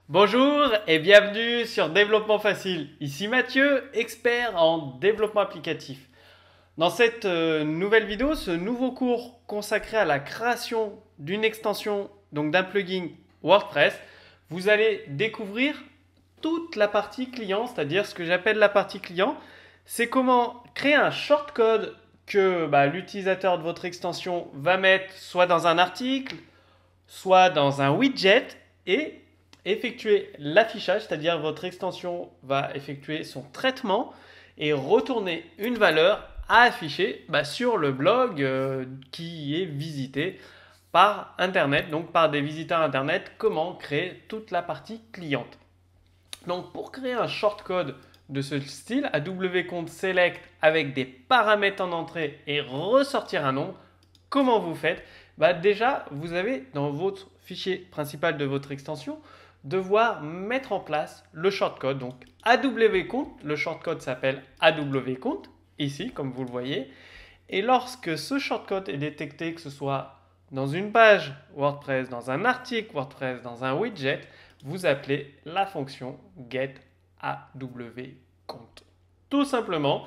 Bonjour et bienvenue sur Développement Facile. Ici Mathieu, expert en développement applicatif. Dans cette nouvelle vidéo, ce nouveau cours consacré à la création d'une extension, donc d'un plugin WordPress, vous allez découvrir toute la partie client, c'est-à-dire ce que j'appelle la partie client. C'est comment créer un shortcode que l'utilisateur de votre extension va mettre soit dans un article, soit dans un widget et effectuer l'affichage, c'est-à-dire votre extension va effectuer son traitement et retourner une valeur à afficher sur le blog qui est visité par Internet, donc par des visiteurs Internet, comment créer toute la partie cliente. Donc pour créer un shortcode de ce style, AWCompte select avec des paramètres en entrée et ressortir un nombre, comment vous faites? Déjà, vous avez dans votre fichier principal de votre extension, devoir mettre en place le shortcode. Donc AWCompte, le shortcode s'appelle AWCompte, ici comme vous le voyez. Et lorsque ce shortcode est détecté, que ce soit dans une page WordPress, dans un article WordPress, dans un widget, vous appelez la fonction getAWCompte. Tout simplement.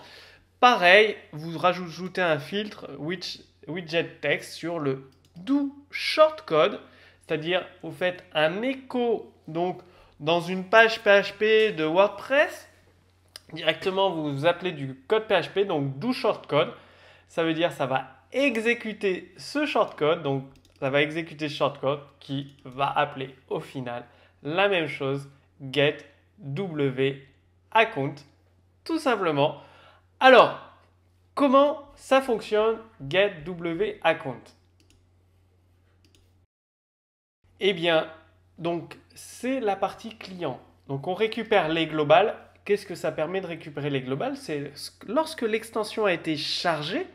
Pareil, vous rajoutez un filtre widget text sur le do shortcode, c'est-à-dire vous faites un écho donc dans une page PHP de WordPress. Directement, vous appelez du code PHP, donc do shortcode. Ça veut dire ça va exécuter ce shortcode, donc ça va exécuter ce shortcode qui va appeler au final la même chose, getWACount, tout simplement. Alors, comment ça fonctionne getWACount? Eh bien, donc c'est la partie client. Donc on récupère les globales. Qu'est-ce que ça permet de récupérer les globales? C'est lorsque l'extension a été chargée,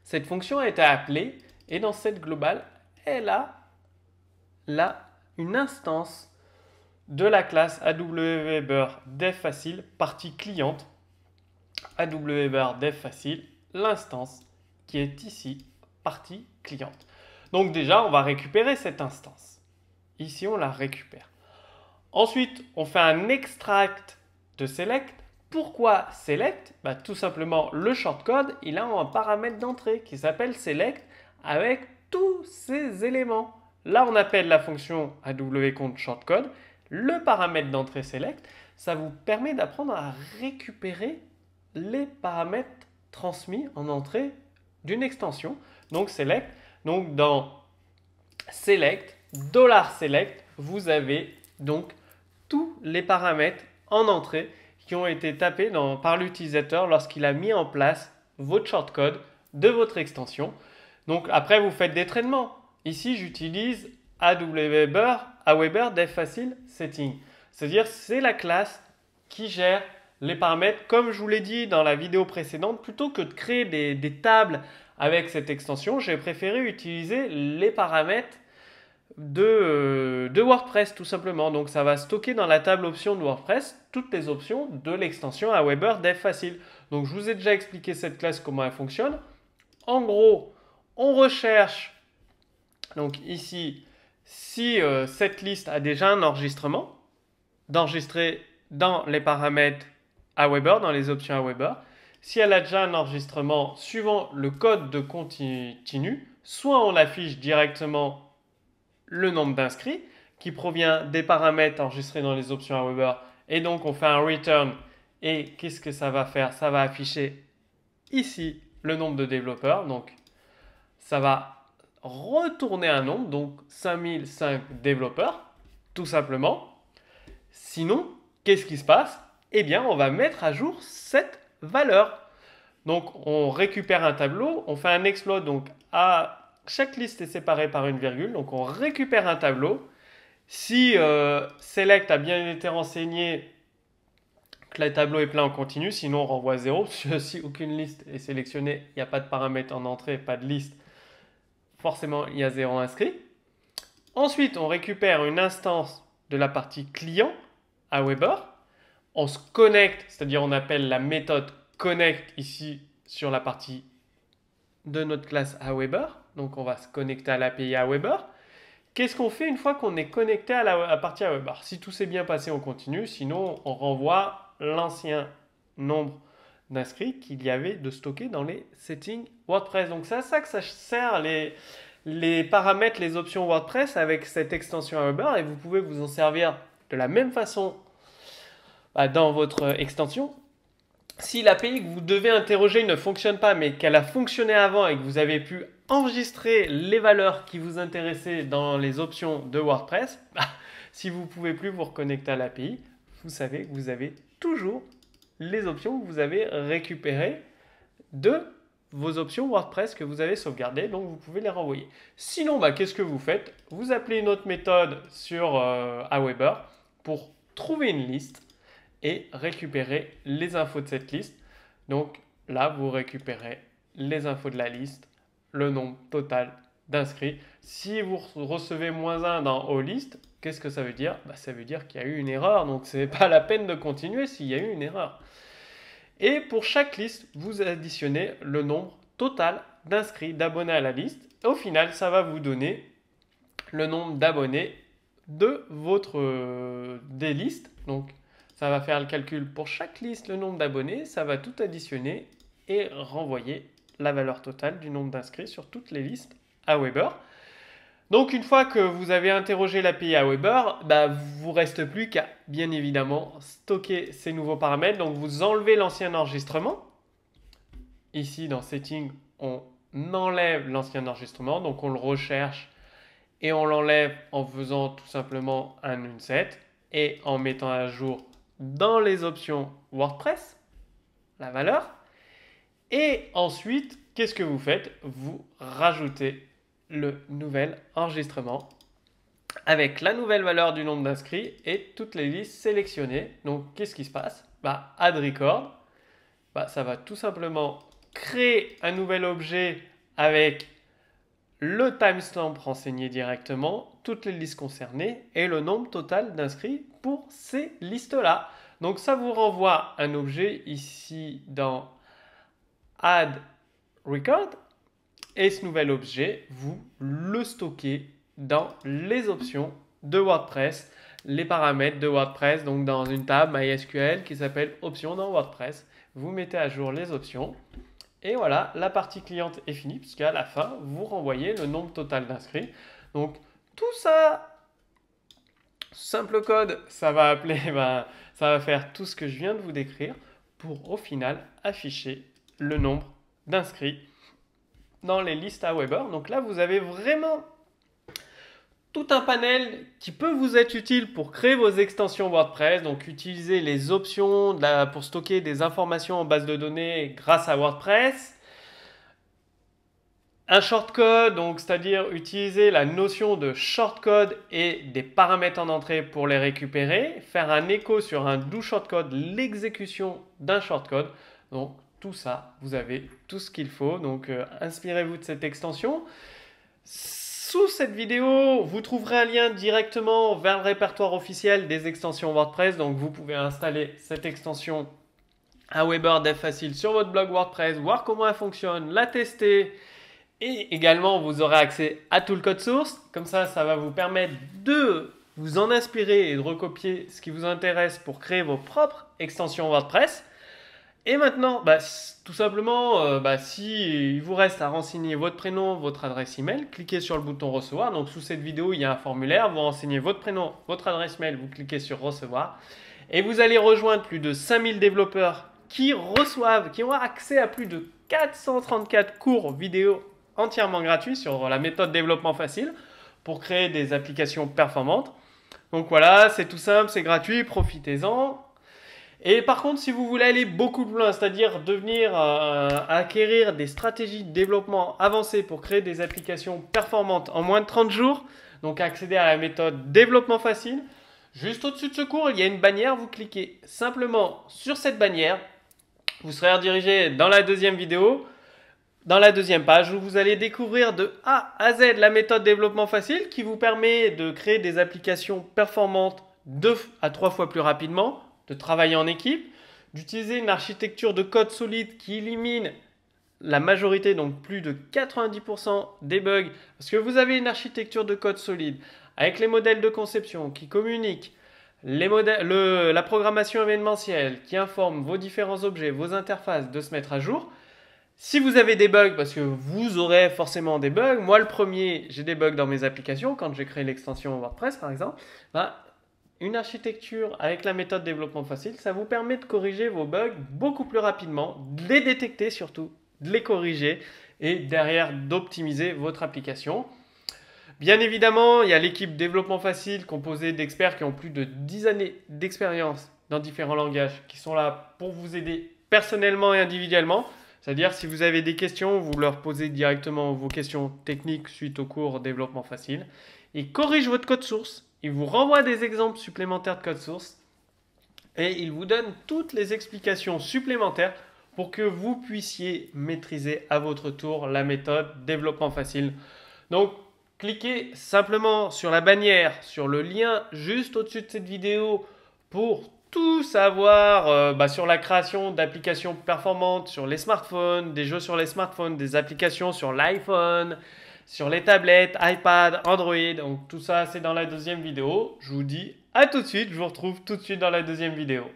cette fonction a été appelée et dans cette globale, elle a là une instance de la classe AWWeber DevFacile, partie cliente, AWWeber DevFacile, l'instance qui est ici, partie cliente. Donc déjà, on va récupérer cette instance. Ici, on la récupère. Ensuite, on fait un extract de select. Pourquoi select? Tout simplement, le shortcode, il a un paramètre d'entrée qui s'appelle select avec tous ces éléments. Là, on appelle la fonction AWCompte shortcode. Le paramètre d'entrée select, ça vous permet d'apprendre à récupérer les paramètres transmis en entrée d'une extension. Donc select. Donc dans select, $select, vous avez donc tous les paramètres en entrée qui ont été tapés par l'utilisateur lorsqu'il a mis en place votre shortcode de votre extension. Donc après, vous faites des traitements. Ici, j'utilise AWeber DevFacile Setting. C'est-à-dire c'est la classe qui gère les paramètres. Comme je vous l'ai dit dans la vidéo précédente, plutôt que de créer des tables avec cette extension, j'ai préféré utiliser les paramètres de WordPress tout simplement. Donc ça va stocker dans la table options de WordPress toutes les options de l'extension AWeber DevFacile. Donc je vous ai déjà expliqué cette classe, comment elle fonctionne. En gros, on recherche donc ici si cette liste a déjà un enregistrement, d'enregistrer dans les paramètres AWeber, dans les options AWeber. Si elle a déjà un enregistrement suivant le code de continu, soit on affiche directement le nombre d'inscrits qui provient des paramètres enregistrés dans les options AWeber et donc on fait un return et qu'est-ce que ça va faire? Ça va afficher ici le nombre de développeurs, donc ça va retourner un nombre, donc 5005 développeurs, tout simplement. Sinon, qu'est-ce qui se passe? Eh bien, on va mettre à jour cette valeur. Donc, on récupère un tableau, on fait un exploit, donc chaque liste est séparée par une virgule, donc on récupère un tableau. Si select a bien été renseigné, que le tableau est plein en continu, sinon on renvoie 0, parce que si aucune liste est sélectionnée, il n'y a pas de paramètre en entrée, pas de liste, forcément il y a 0 inscrit. Ensuite, on récupère une instance de la partie client AWeber. On se connecte, c'est-à-dire on appelle la méthode connect ici sur la partie de notre classe AWeber. Donc on va se connecter à l'API AWeber. qu'est-ce qu'on fait une fois qu'on est connecté à la partie AWeber? Si tout s'est bien passé, on continue. Sinon, on renvoie l'ancien nombre d'inscrits qu'il y avait de stocké dans les settings WordPress. Donc c'est à ça que ça sert les paramètres, les options WordPress avec cette extension AWeber. Et vous pouvez vous en servir de la même façon dans votre extension. Si l'API que vous devez interroger ne fonctionne pas, mais qu'elle a fonctionné avant et que vous avez pu enregistrer les valeurs qui vous intéressaient dans les options de WordPress, si vous ne pouvez plus vous reconnecter à l'API, vous savez que vous avez toujours les options que vous avez récupérées de vos options WordPress que vous avez sauvegardées, donc vous pouvez les renvoyer. Sinon, qu'est-ce que vous faites? Vous appelez une autre méthode sur AWeber pour trouver une liste et récupérer les infos de cette liste. Donc là, vous récupérez les infos de la liste, le nombre total d'inscrits. Si vous recevez -1 dans AllList, qu'est-ce que ça veut dire? Ça veut dire qu'il y a eu une erreur, donc ce n'est pas la peine de continuer s'il y a eu une erreur. Et pour chaque liste, vous additionnez le nombre total d'inscrits, d'abonnés à la liste. Au final, ça va vous donner le nombre d'abonnés de des listes. Donc, ça va faire le calcul pour chaque liste, le nombre d'abonnés. Ça va tout additionner et renvoyer la valeur totale du nombre d'inscrits sur toutes les listes AWeber. Donc, une fois que vous avez interrogé l'API AWeber, vous ne reste plus qu'à, bien évidemment, stocker ces nouveaux paramètres. Donc, vous enlevez l'ancien enregistrement. Ici, dans Settings, on enlève l'ancien enregistrement. Donc, on le recherche et on l'enlève en faisant tout simplement un unset et en mettant à jour dans les options WordPress la valeur. Et ensuite, qu'est-ce que vous faites? Vous rajoutez le nouvel enregistrement avec la nouvelle valeur du nombre d'inscrits et toutes les listes sélectionnées. Donc, qu'est-ce qui se passe? Add record, ça va tout simplement créer un nouvel objet avec le timestamp renseigné directement, toutes les listes concernées et le nombre total d'inscrits pour ces listes-là. Donc, ça vous renvoie un objet ici dans Add Record. Et ce nouvel objet, vous le stockez dans les options de WordPress, les paramètres de WordPress, donc dans une table MySQL qui s'appelle Options dans WordPress. Vous mettez à jour les options. Et voilà, la partie cliente est finie, puisqu'à la fin, vous renvoyez le nombre total d'inscrits. Donc, tout ça, simple code, ça va appeler, ça va faire tout ce que je viens de vous décrire pour, au final, afficher le nombre d'inscrits dans les listes AWeber. Donc là, vous avez vraiment tout un panel qui peut vous être utile pour créer vos extensions WordPress. Donc, utiliser les options pour stocker des informations en base de données grâce à WordPress. Un shortcode, donc c'est-à-dire utiliser la notion de shortcode et des paramètres en entrée pour les récupérer. Faire un écho sur un do shortcode, l'exécution d'un shortcode. Donc, tout ça, vous avez tout ce qu'il faut. Donc, inspirez-vous de cette extension. Sous cette vidéo, vous trouverez un lien directement vers le répertoire officiel des extensions WordPress. Donc, vous pouvez installer cette extension AWeber Dev Facile sur votre blog WordPress, voir comment elle fonctionne, la tester. Et également, vous aurez accès à tout le code source. Comme ça, ça va vous permettre de vous en inspirer et de recopier ce qui vous intéresse pour créer vos propres extensions WordPress. Et maintenant, tout simplement, si il vous reste à renseigner votre prénom, votre adresse email, cliquez sur le bouton recevoir. Donc, sous cette vidéo, il y a un formulaire. Vous renseignez votre prénom, votre adresse mail, vous cliquez sur recevoir. Et vous allez rejoindre plus de 5000 développeurs qui ont accès à plus de 434 cours vidéo entièrement gratuits sur la méthode développement facile pour créer des applications performantes. Donc voilà, c'est tout simple, c'est gratuit, profitez-en. Et par contre, si vous voulez aller beaucoup plus loin, c'est-à-dire devenir acquérir des stratégies de développement avancées pour créer des applications performantes en moins de 30 jours, donc accéder à la méthode développement facile, juste au-dessus de ce cours, il y a une bannière, vous cliquez simplement sur cette bannière, vous serez redirigé dans la deuxième vidéo, dans la deuxième page où vous allez découvrir de A à Z la méthode développement facile qui vous permet de créer des applications performantes 2 à 3 fois plus rapidement, de travailler en équipe, d'utiliser une architecture de code solide qui élimine la majorité, donc plus de 90% des bugs, parce que vous avez une architecture de code solide, avec les modèles de conception qui communiquent, la programmation événementielle qui informe vos différents objets, vos interfaces de se mettre à jour. Si vous avez des bugs, parce que vous aurez forcément des bugs, moi le premier, j'ai des bugs dans mes applications, quand j'ai créé l'extension WordPress par exemple, ben, une architecture avec la méthode développement facile, ça vous permet de corriger vos bugs beaucoup plus rapidement, de les détecter surtout, de les corriger et derrière d'optimiser votre application. Bien évidemment, il y a l'équipe développement facile composée d'experts qui ont plus de 10 années d'expérience dans différents langages, qui sont là pour vous aider personnellement et individuellement. C'est-à-dire, si vous avez des questions, vous leur posez directement vos questions techniques suite au cours développement facile. Ils corrigent votre code source, ils vous renvoient des exemples supplémentaires de code source et ils vous donnent toutes les explications supplémentaires pour que vous puissiez maîtriser à votre tour la méthode développement facile. Donc, cliquez simplement sur la bannière, sur le lien juste au-dessus de cette vidéo pour tout savoir sur la création d'applications performantes sur les smartphones, des jeux sur les smartphones, des applications sur l'iPhone, sur les tablettes, iPad, Android. Donc tout ça, c'est dans la deuxième vidéo. Je vous dis à tout de suite. Je vous retrouve tout de suite dans la deuxième vidéo.